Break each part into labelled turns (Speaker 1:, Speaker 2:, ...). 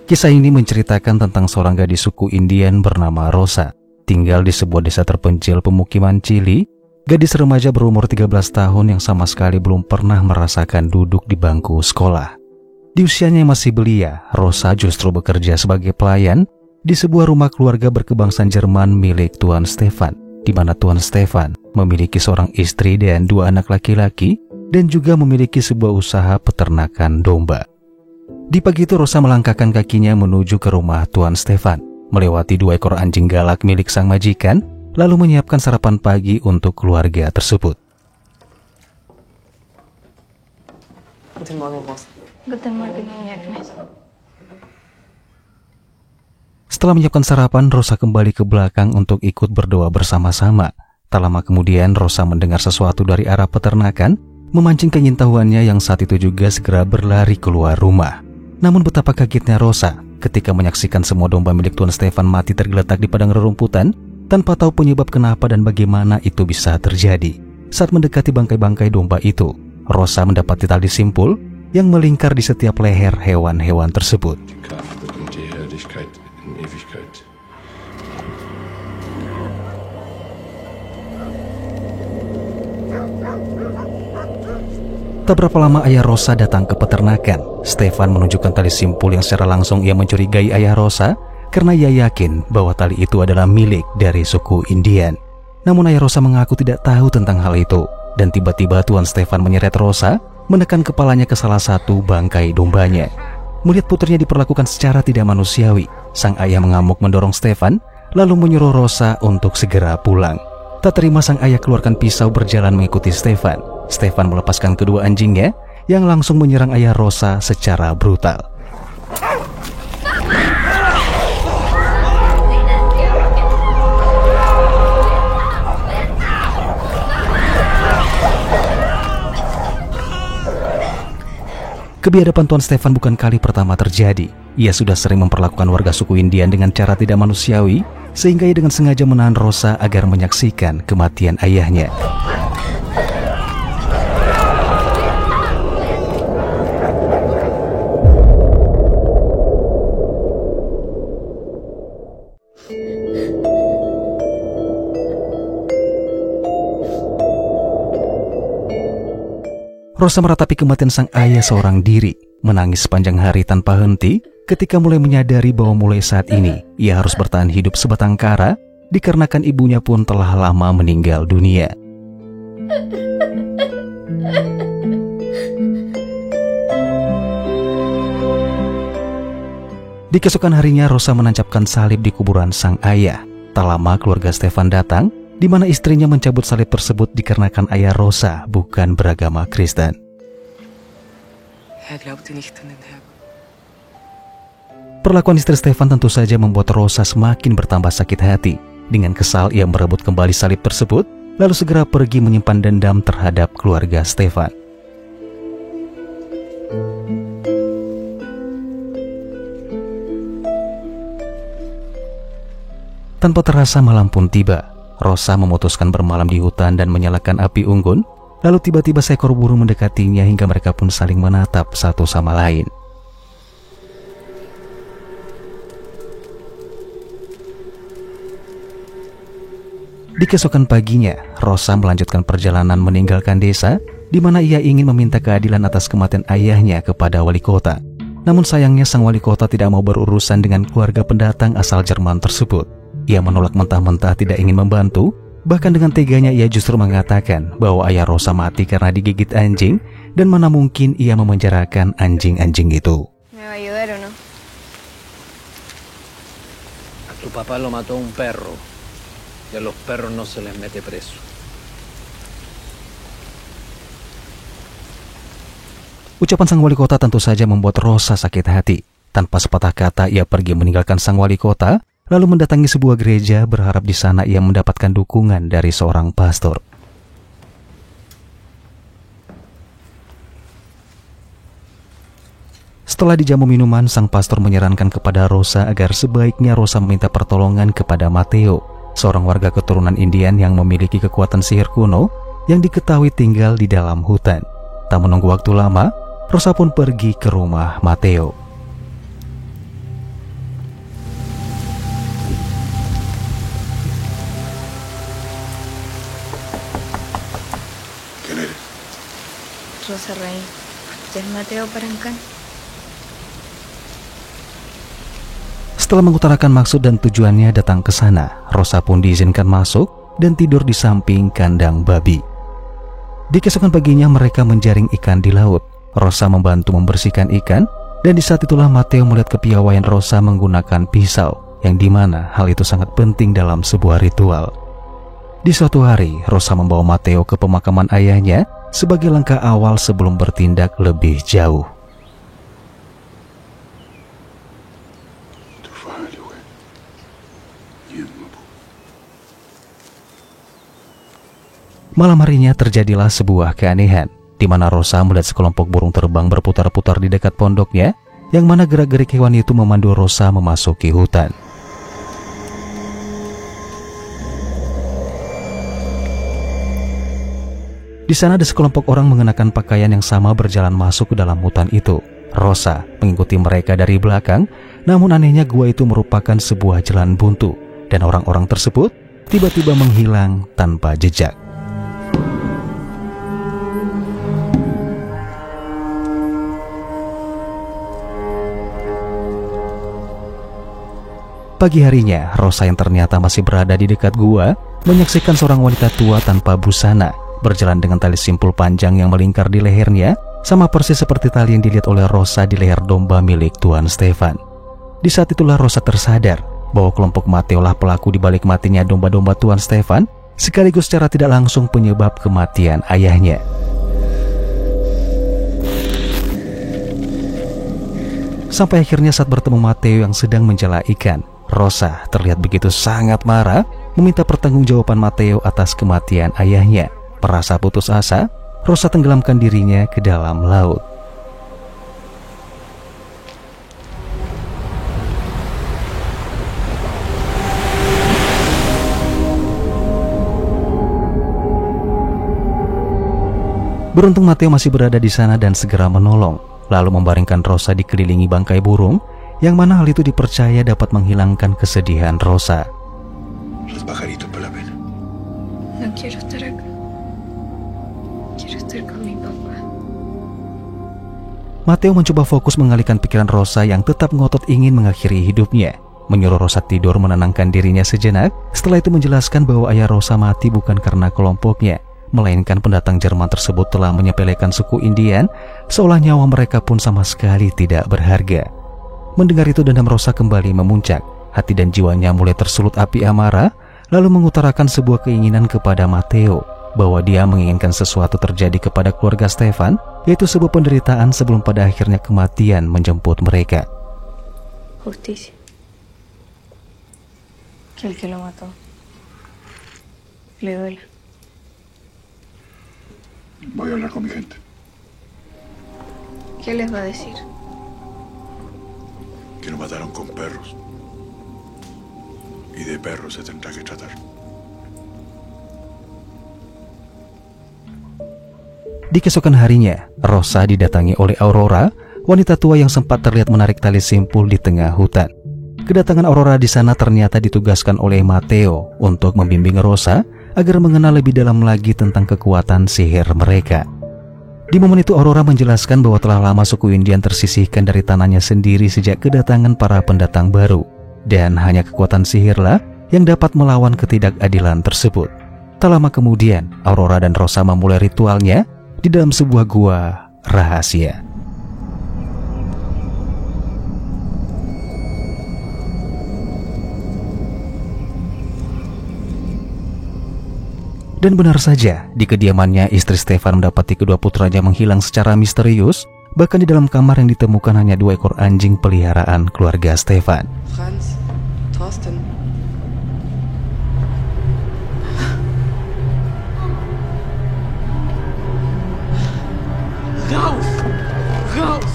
Speaker 1: Kisah ini menceritakan tentang seorang gadis suku Indian bernama Rosa. Tinggal di sebuah desa terpencil pemukiman Chili, gadis remaja berumur 13 tahun yang sama sekali belum pernah merasakan duduk di bangku sekolah. Di usianya yang masih belia, Rosa justru bekerja sebagai pelayan di sebuah rumah keluarga berkebangsaan Jerman milik Tuan Stefan, di mana Tuan Stefan memiliki seorang istri dan 2 anak laki-laki dan juga memiliki sebuah usaha peternakan domba. Di pagi itu Rosa melangkahkan kakinya menuju ke rumah Tuan Stefan, melewati 2 ekor anjing galak milik sang majikan, lalu menyiapkan sarapan pagi untuk keluarga tersebut.
Speaker 2: Guten Morgen, Rosa.
Speaker 3: Guten Morgen, Agnes.
Speaker 1: Setelah menyiapkan sarapan, Rosa kembali ke belakang untuk ikut berdoa bersama-sama. Tak lama kemudian Rosa mendengar sesuatu dari arah peternakan, memancing keingintahuannya yang saat itu juga segera berlari keluar rumah. Namun betapa kagetnya Rosa ketika menyaksikan semua domba milik Tuan Stefan mati tergeletak di padang rerumputan tanpa tahu penyebab kenapa dan bagaimana itu bisa terjadi. Saat mendekati bangkai-bangkai domba itu, Rosa mendapati tali simpul yang melingkar di setiap leher hewan-hewan tersebut. Tak berapa lama ayah Rosa datang ke peternakan. Stefan menunjukkan tali simpul yang secara langsung ia mencurigai ayah Rosa karena ia yakin bahwa tali itu adalah milik dari suku Indian. Namun ayah Rosa mengaku tidak tahu tentang hal itu, dan tiba-tiba Tuan Stefan menyeret Rosa, menekan kepalanya ke salah satu bangkai dombanya. Melihat putrinya diperlakukan secara tidak manusiawi, sang ayah mengamuk mendorong Stefan lalu menyuruh Rosa untuk segera pulang. Tak terima, sang ayah keluarkan pisau berjalan mengikuti Stefan. Stefan melepaskan kedua anjingnya yang langsung menyerang ayah Rosa secara brutal. Kebiadaban Tuan Stefan bukan kali pertama terjadi. Ia sudah sering memperlakukan warga suku Indian dengan cara tidak manusiawi, sehingga ia dengan sengaja menahan Rosa agar menyaksikan kematian ayahnya. Rosa meratapi kematian sang ayah seorang diri, menangis sepanjang hari tanpa henti ketika mulai menyadari bahwa mulai saat ini ia harus bertahan hidup sebatang kara dikarenakan ibunya pun telah lama meninggal dunia. Di keesokan harinya Rosa menancapkan salib di kuburan sang ayah. Tak lama keluarga Stefan datang, di mana istrinya mencabut salib tersebut dikarenakan ayah Rosa bukan beragama Kristen. Perlakuan istri Stefan tentu saja membuat Rosa semakin bertambah sakit hati. Dengan kesal ia merebut kembali salib tersebut, lalu segera pergi menyimpan dendam terhadap keluarga Stefan. Tanpa terasa malam pun tiba. Rosa memutuskan bermalam di hutan dan menyalakan api unggun. Lalu tiba-tiba seekor burung mendekatinya hingga mereka pun saling menatap satu sama lain. Di keesokan paginya, Rosa melanjutkan perjalanan meninggalkan desa, di mana ia ingin meminta keadilan atas kematian ayahnya kepada wali kota. Namun sayangnya sang wali kota tidak mau berurusan dengan keluarga pendatang asal Jerman tersebut. Ia menolak mentah-mentah tidak ingin membantu, bahkan dengan teganya ia justru mengatakan bahwa ayah Rosa mati karena digigit anjing dan mana mungkin ia memenjarakan anjing-anjing itu.
Speaker 3: ¿Me va a ayudar o no?
Speaker 4: A tu papá lo mató un perro y a los perros no se les mete preso.
Speaker 1: Ucapan sang wali kota tentu saja membuat Rosa sakit hati. Tanpa sepatah kata ia pergi meninggalkan sang wali kota, lalu mendatangi sebuah gereja berharap di sana ia mendapatkan dukungan dari seorang pastor. Setelah dijamu minuman, sang pastor menyarankan kepada Rosa agar sebaiknya Rosa meminta pertolongan kepada Matteo, seorang warga keturunan Indian yang memiliki kekuatan sihir kuno yang diketahui tinggal di dalam hutan. Tak menunggu waktu lama, Rosa pun pergi ke rumah Matteo.
Speaker 3: Rosa Rain. Ya es Mateo Parangkan.
Speaker 1: Setelah mengutarakan maksud dan tujuannya datang ke sana, Rosa pun diizinkan masuk dan tidur di samping kandang babi. Di keesokan paginya mereka menjaring ikan di laut. Rosa membantu membersihkan ikan, dan di saat itulah Mateo melihat kepiawaian Rosa menggunakan pisau, yang dimana hal itu sangat penting dalam sebuah ritual. Di suatu hari, Rosa membawa Mateo ke pemakaman ayahnya sebagai langkah awal sebelum bertindak lebih jauh. Malam harinya terjadilah sebuah keanehan, di mana Rosa melihat sekelompok burung terbang berputar-putar di dekat pondoknya, yang mana gerak-gerik hewan itu memandu Rosa memasuki hutan. Di sana ada sekelompok orang mengenakan pakaian yang sama berjalan masuk ke dalam hutan itu. Rosa mengikuti mereka dari belakang, namun anehnya gua itu merupakan sebuah jalan buntu, dan orang-orang tersebut tiba-tiba menghilang tanpa jejak. Pagi harinya, Rosa yang ternyata masih berada di dekat gua menyaksikan seorang wanita tua tanpa busana berjalan dengan tali simpul panjang yang melingkar di lehernya, sama persis seperti tali yang dilihat oleh Rosa di leher domba milik Tuan Stefan. Di saat itulah Rosa tersadar bahwa kelompok Mateo lah pelaku di balik matinya domba-domba Tuan Stefan, sekaligus secara tidak langsung penyebab kematian ayahnya. Sampai akhirnya saat bertemu Mateo yang sedang menjala ikan, Rosa terlihat begitu sangat marah, meminta pertanggungjawaban Mateo atas kematian ayahnya. Merasa putus asa, Rosa tenggelamkan dirinya ke dalam laut. Beruntung Mateo masih berada di sana dan segera menolong, lalu membaringkan Rosa dikelilingi bangkai burung, yang mana hal itu dipercaya dapat menghilangkan kesedihan Rosa.
Speaker 3: No quiero estar acá. Quiero estar con mi papá.
Speaker 1: Mateo mencoba fokus mengalihkan pikiran Rosa yang tetap ngotot ingin mengakhiri hidupnya. Menyuruh Rosa tidur menenangkan dirinya sejenak. Setelah itu menjelaskan bahwa ayah Rosa mati bukan karena kelompoknya, melainkan pendatang Jerman tersebut telah menyepelekan suku Indian, seolah nyawa mereka pun sama sekali tidak berharga. Mendengar itu dendam Rosa kembali memuncak. Hati dan jiwanya mulai tersulut api amarah, lalu mengutarakan sebuah keinginan kepada Mateo, bahwa dia menginginkan sesuatu terjadi kepada keluarga Stefan, yaitu sebuah penderitaan sebelum pada akhirnya kematian menjemput mereka.
Speaker 3: Justicia. Que el que lo mató le duele.
Speaker 5: Voy a hablar con mi gente.
Speaker 3: ¿Qué les va a decir?
Speaker 5: Que lo mataron con perros. Y de perros se tendrá que tratar.
Speaker 1: Di keesokan harinya, Rosa didatangi oleh Aurora, wanita tua yang sempat terlihat menarik tali simpul di tengah hutan. Kedatangan Aurora di sana ternyata ditugaskan oleh Mateo untuk membimbing Rosa agar mengenal lebih dalam lagi tentang kekuatan sihir mereka. Di momen itu Aurora menjelaskan bahwa telah lama suku Indian tersisihkan dari tanahnya sendiri sejak kedatangan para pendatang baru, dan hanya kekuatan sihirlah yang dapat melawan ketidakadilan tersebut. Tak lama kemudian, Aurora dan Rosa memulai ritualnya di dalam sebuah gua rahasia. Dan benar saja, di kediamannya istri Stefan mendapati kedua putranya menghilang secara misterius. Bahkan di dalam kamar yang ditemukan hanya 2 ekor anjing peliharaan keluarga Stefan.
Speaker 2: Franz, Thorsten. Raus! Raus!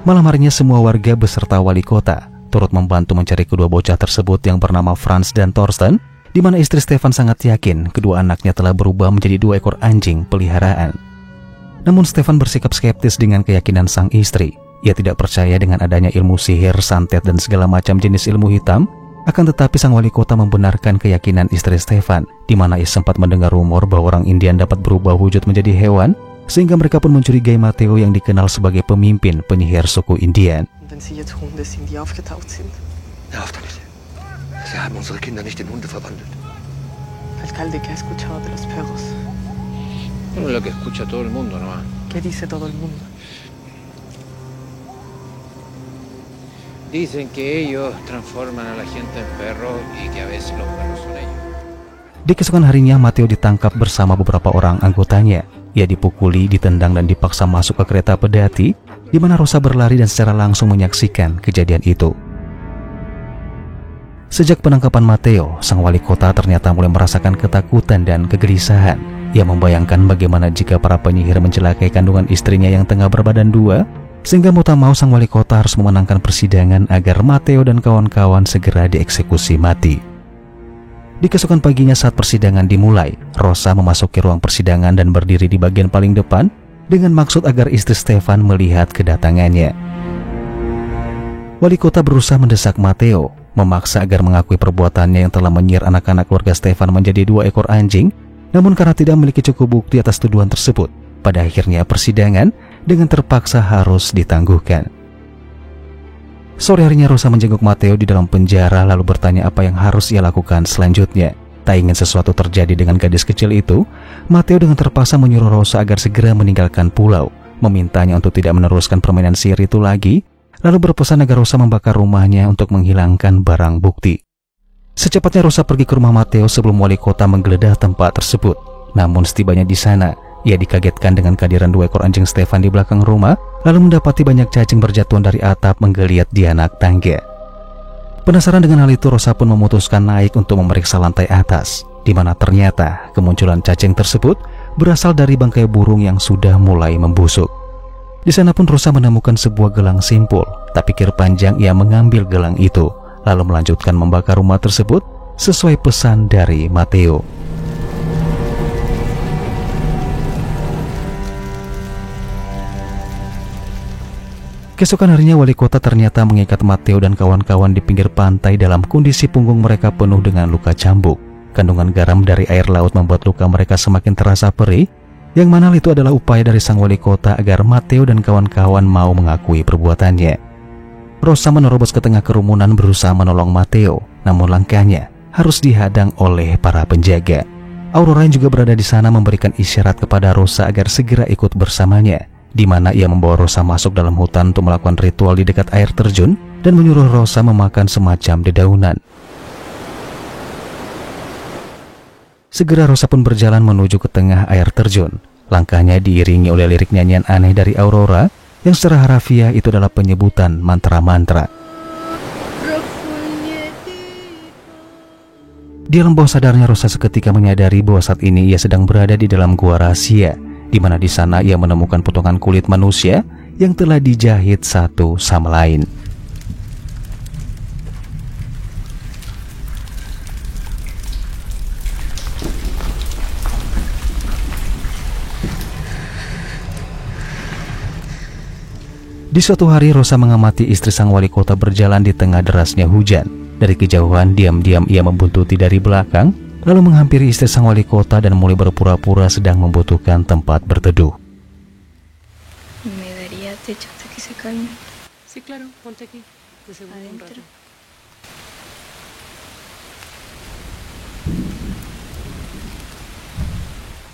Speaker 1: Malam harinya semua warga beserta wali kota turut membantu mencari kedua bocah tersebut yang bernama Franz dan Thorsten, di mana istri Stefan sangat yakin kedua anaknya telah berubah menjadi 2 ekor anjing peliharaan. Namun Stefan bersikap skeptis dengan keyakinan sang istri. Ia tidak percaya dengan adanya ilmu sihir, santet, dan segala macam jenis ilmu hitam Akan tetapi sang wali kota membenarkan keyakinan istri Stefan, di mana ia sempat mendengar rumor bahwa orang Indian dapat berubah wujud menjadi hewan, sehingga mereka pun mencurigai Matteo yang dikenal sebagai pemimpin penyihir suku Indian.
Speaker 2: Wenn sie jetzt Hunde sind, die aufgetaucht sind.
Speaker 6: Hör auf damit. Sie haben unsere Kinder nicht in Hunde verwandelt.
Speaker 2: Alcalde, ¿qué ha escuchado de los perros?
Speaker 4: Lo que escucha todo el mundo, ¿no?
Speaker 2: ¿Qué dice todo el mundo?
Speaker 4: Dicen que ellos transforman a la gente en perros y que a veces los perros son ellos.
Speaker 1: Di keesokan harinya, Matteo ditangkap bersama beberapa orang anggotanya. Ia dipukuli, ditendang, dan dipaksa masuk ke kereta pedati, di mana Rosa berlari dan secara langsung menyaksikan kejadian itu. Sejak penangkapan Matteo, sang wali kota ternyata mulai merasakan ketakutan dan kegelisahan. Ia membayangkan bagaimana jika para penyihir mencelakai kandungan istrinya yang tengah berbadan dua, sehingga mau tak mau sang wali kota harus memenangkan persidangan agar Matteo dan kawan-kawan segera dieksekusi mati. Di keesokan paginya saat persidangan dimulai, Rosa memasuki ruang persidangan dan berdiri di bagian paling depan dengan maksud agar istri Stefan melihat kedatangannya. Wali kota berusaha mendesak Matteo, memaksa agar mengakui perbuatannya yang telah menyihir anak-anak keluarga Stefan menjadi 2 ekor anjing. Namun karena tidak memiliki cukup bukti atas tuduhan tersebut, pada akhirnya persidangan dengan terpaksa harus ditangguhkan. Sore harinya Rosa menjenguk Matteo di dalam penjara lalu bertanya apa yang harus ia lakukan selanjutnya. Tak ingin sesuatu terjadi dengan gadis kecil itu, Matteo dengan terpaksa menyuruh Rosa agar segera meninggalkan pulau, memintanya untuk tidak meneruskan permainan sihir itu lagi, lalu berpesan agar Rosa membakar rumahnya untuk menghilangkan barang bukti. Secepatnya Rosa pergi ke rumah Matteo sebelum wali kota menggeledah tempat tersebut. Namun setibanya di sana, ia dikagetkan dengan kehadiran 2 ekor anjing Stefan di belakang rumah, lalu mendapati banyak cacing berjatuhan dari atap menggeliat di anak tangga. Penasaran dengan hal itu, Rosa pun memutuskan naik untuk memeriksa lantai atas, di mana ternyata kemunculan cacing tersebut berasal dari bangkai burung yang sudah mulai membusuk. Di sana pun Rosa menemukan sebuah gelang simpul. Tak pikir panjang, ia mengambil gelang itu, lalu melanjutkan membakar rumah tersebut sesuai pesan dari Matteo. Keesokan harinya wali kota ternyata mengikat Matteo dan kawan-kawan di pinggir pantai dalam kondisi punggung mereka penuh dengan luka cambuk. Kandungan garam dari air laut membuat luka mereka semakin terasa perih, yang mana itu adalah upaya dari sang wali kota agar Matteo dan kawan-kawan mau mengakui perbuatannya. Rosa menerobos ke tengah kerumunan berusaha menolong Matteo, namun langkahnya harus dihadang oleh para penjaga. Aurora yang juga berada di sana memberikan isyarat kepada Rosa agar segera ikut bersamanya, di mana ia membawa Rosa masuk dalam hutan untuk melakukan ritual di dekat air terjun dan menyuruh Rosa memakan semacam dedaunan. Segera Rosa pun berjalan menuju ke tengah air terjun. Langkahnya diiringi oleh lirik nyanyian aneh dari Aurora yang secara harafiah itu adalah penyebutan mantra-mantra. Di alam bawah sadarnya Rosa seketika menyadari bahwa saat ini ia sedang berada di dalam gua rahasia, di mana di sana ia menemukan potongan kulit manusia yang telah dijahit satu sama lain. Di suatu hari Rosa mengamati istri sang wali kota berjalan di tengah derasnya hujan. Dari kejauhan diam-diam ia membuntuti dari belakang, lalu menghampiri istri sang wali kota dan mulai berpura-pura sedang membutuhkan tempat berteduh.
Speaker 3: Me daría techo hasta que se calme.
Speaker 2: Sí, claro, ponte aquí. De seguro un rato.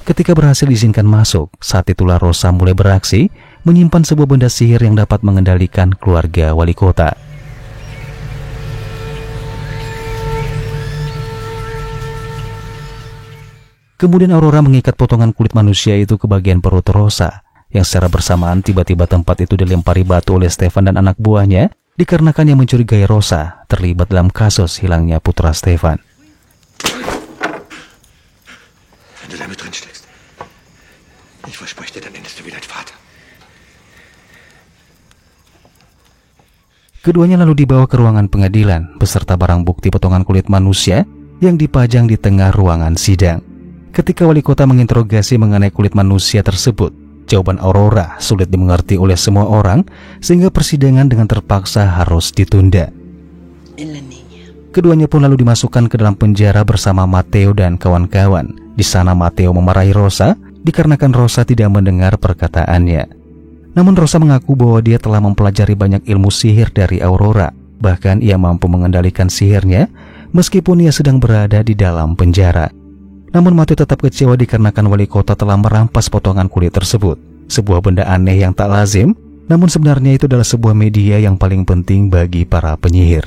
Speaker 1: Ketika berhasil diizinkan masuk, saat itulah Rosa mulai beraksi, menyimpan sebuah benda sihir yang dapat mengendalikan keluarga wali kota. Kemudian Aurora mengikat potongan kulit manusia itu ke bagian perut Rosa, yang secara bersamaan tiba-tiba tempat itu dilempari batu oleh Stefan dan anak buahnya, dikarenakan yang mencurigai Rosa terlibat dalam kasus hilangnya putra Stefan.
Speaker 6: Wenn du damit drin steckst, ich verspreche dir, dann endest du wie dein Vater.
Speaker 1: Keduanya lalu dibawa ke ruangan pengadilan beserta barang bukti potongan kulit manusia yang dipajang di tengah ruangan sidang. Ketika wali kota menginterogasi mengenai kulit manusia tersebut, jawaban Aurora sulit dimengerti oleh semua orang sehingga persidangan dengan terpaksa harus ditunda.
Speaker 2: En la niña.
Speaker 1: Keduanya pun lalu dimasukkan ke dalam penjara bersama Matteo dan kawan-kawan. Di sana Matteo memarahi Rosa dikarenakan Rosa tidak mendengar perkataannya. Namun Rosa mengaku bahwa dia telah mempelajari banyak ilmu sihir dari Aurora. Bahkan ia mampu mengendalikan sihirnya meskipun ia sedang berada di dalam penjara. Namun Matteo tetap kecewa dikarenakan wali kota telah merampas potongan kulit tersebut. Sebuah benda aneh yang tak lazim, namun sebenarnya itu adalah sebuah media yang paling penting bagi para penyihir.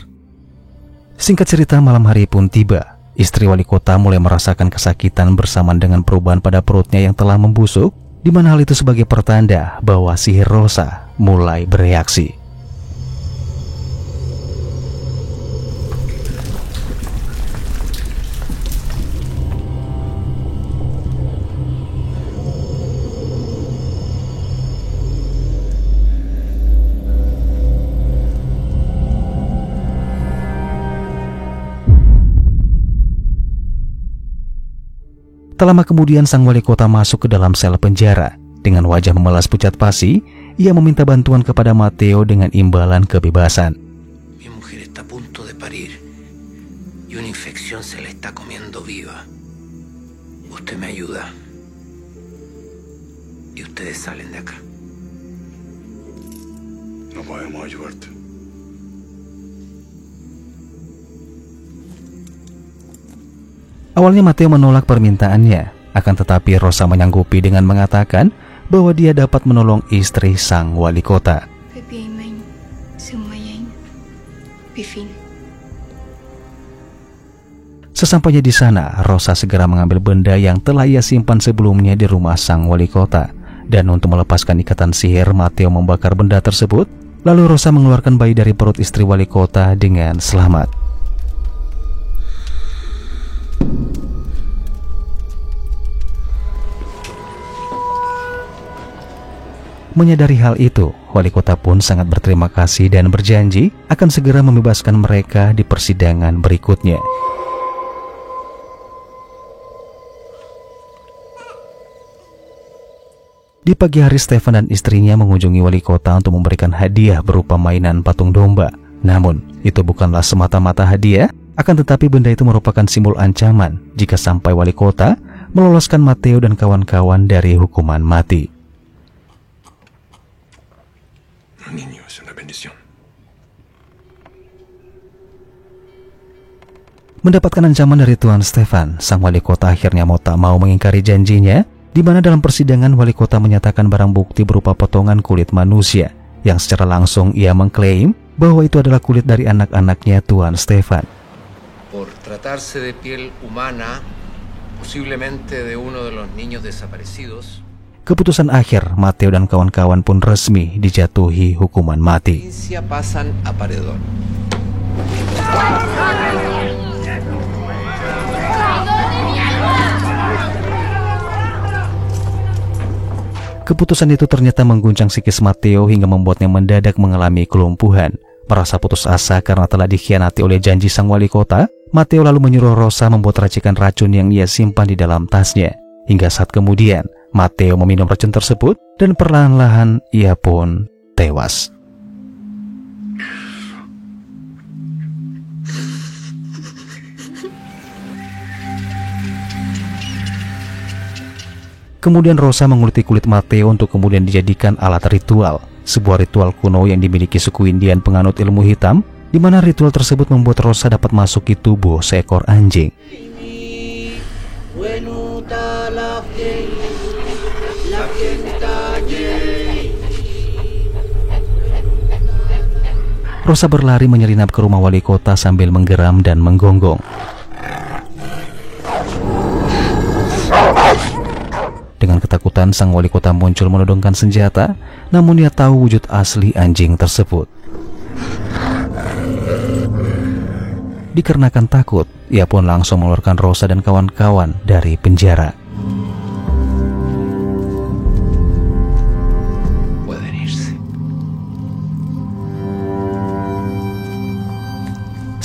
Speaker 1: Singkat cerita, malam hari pun tiba. Istri wali kota mulai merasakan kesakitan bersamaan dengan perubahan pada perutnya yang telah membusuk, di mana hal itu sebagai pertanda bahwa sihir Rosa mulai bereaksi. Tak lama kemudian sang wali kota masuk ke dalam sel penjara. Dengan wajah memelas pucat pasi, ia meminta bantuan kepada Matteo dengan imbalan kebebasan.
Speaker 6: Mi mujer está a punto de parir y una infección se la está comiendo viva. Usted me ayuda y ustedes salen de acá.
Speaker 5: No podemos ayudarte.
Speaker 1: Awalnya Matteo menolak permintaannya, akan tetapi Rosa menyanggupi dengan mengatakan bahwa dia dapat menolong istri sang wali kota. Sesampainya di sana, Rosa segera mengambil benda yang telah ia simpan sebelumnya di rumah sang wali kota. Dan untuk melepaskan ikatan sihir, Matteo membakar benda tersebut. Lalu Rosa mengeluarkan bayi dari perut istri wali kota dengan selamat. Menyadari hal itu, wali kota pun sangat berterima kasih dan berjanji akan segera membebaskan mereka di persidangan berikutnya. Di pagi hari, Stefan dan istrinya mengunjungi wali kota untuk memberikan hadiah berupa mainan patung domba. Namun, itu bukanlah semata-mata hadiah, akan tetapi benda itu merupakan simbol ancaman jika sampai wali kota meloloskan Matteo dan kawan-kawan dari hukuman mati.
Speaker 6: Niño, es una bendición.
Speaker 1: Mendapatkan ancaman dari Tuan Stefan, sang wali kota akhirnya mau tak mau mengingkari janjinya, di mana dalam persidangan wali kota menyatakan barang bukti berupa potongan kulit manusia, yang secara langsung ia mengklaim bahwa itu adalah kulit dari anak-anaknya Tuan Stefan.
Speaker 4: Por tratarse de piel humana, posiblemente de uno de los niños desaparecidos.
Speaker 1: Keputusan akhir, Matteo dan kawan-kawan pun resmi dijatuhi hukuman mati.
Speaker 4: Pasan a paredón.
Speaker 1: Keputusan itu ternyata mengguncang psikis Matteo hingga membuatnya mendadak mengalami kelumpuhan. Merasa putus asa karena telah dikhianati oleh janji sang wali kota, Matteo lalu menyuruh Rosa membuat racikan racun yang ia simpan di dalam tasnya. Hingga saat kemudian, Matteo meminum racun tersebut dan perlahan-lahan ia pun tewas. Kemudian Rosa menguliti kulit Matteo untuk kemudian dijadikan alat ritual. Sebuah ritual kuno yang dimiliki suku Indian penganut ilmu hitam, di mana ritual tersebut membuat Rosa dapat masuk ke tubuh seekor anjing. Rosa berlari menyelinap ke rumah wali kota sambil menggeram dan menggonggong. Dengan ketakutan, sang wali kota muncul menodongkan senjata, namun dia tahu wujud asli anjing tersebut. Dikarenakan takut, ia pun langsung mengeluarkan Rosa dan kawan-kawan dari penjara.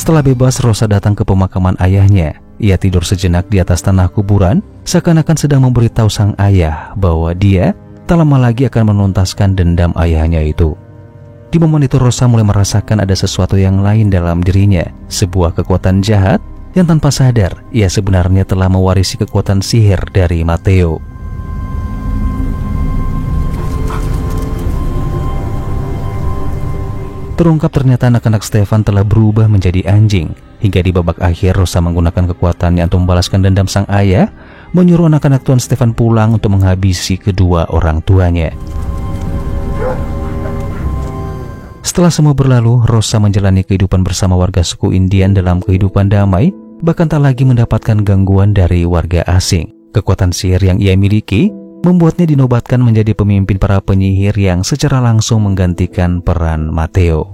Speaker 1: Setelah bebas, Rosa datang ke pemakaman ayahnya. Ia tidur sejenak di atas tanah kuburan, seakan-akan sedang memberitahu sang ayah bahwa dia tak lama lagi akan menuntaskan dendam ayahnya itu. Di momen itu Rosa mulai merasakan ada sesuatu yang lain dalam dirinya, sebuah kekuatan jahat yang tanpa sadar ia sebenarnya telah mewarisi kekuatan sihir dari Matteo. Terungkap ternyata anak-anak Stefan telah berubah menjadi anjing. Hingga di babak akhir Rosa menggunakan kekuatannya untuk membalaskan dendam sang ayah, menyuruh anak-anak Tuan Stefan pulang untuk menghabisi kedua orang tuanya. Setelah semua berlalu, Rosa menjalani kehidupan bersama warga suku Indian dalam kehidupan damai, bahkan tak lagi mendapatkan gangguan dari warga asing. Kekuatan sihir yang ia miliki membuatnya dinobatkan menjadi pemimpin para penyihir yang secara langsung menggantikan peran Matteo.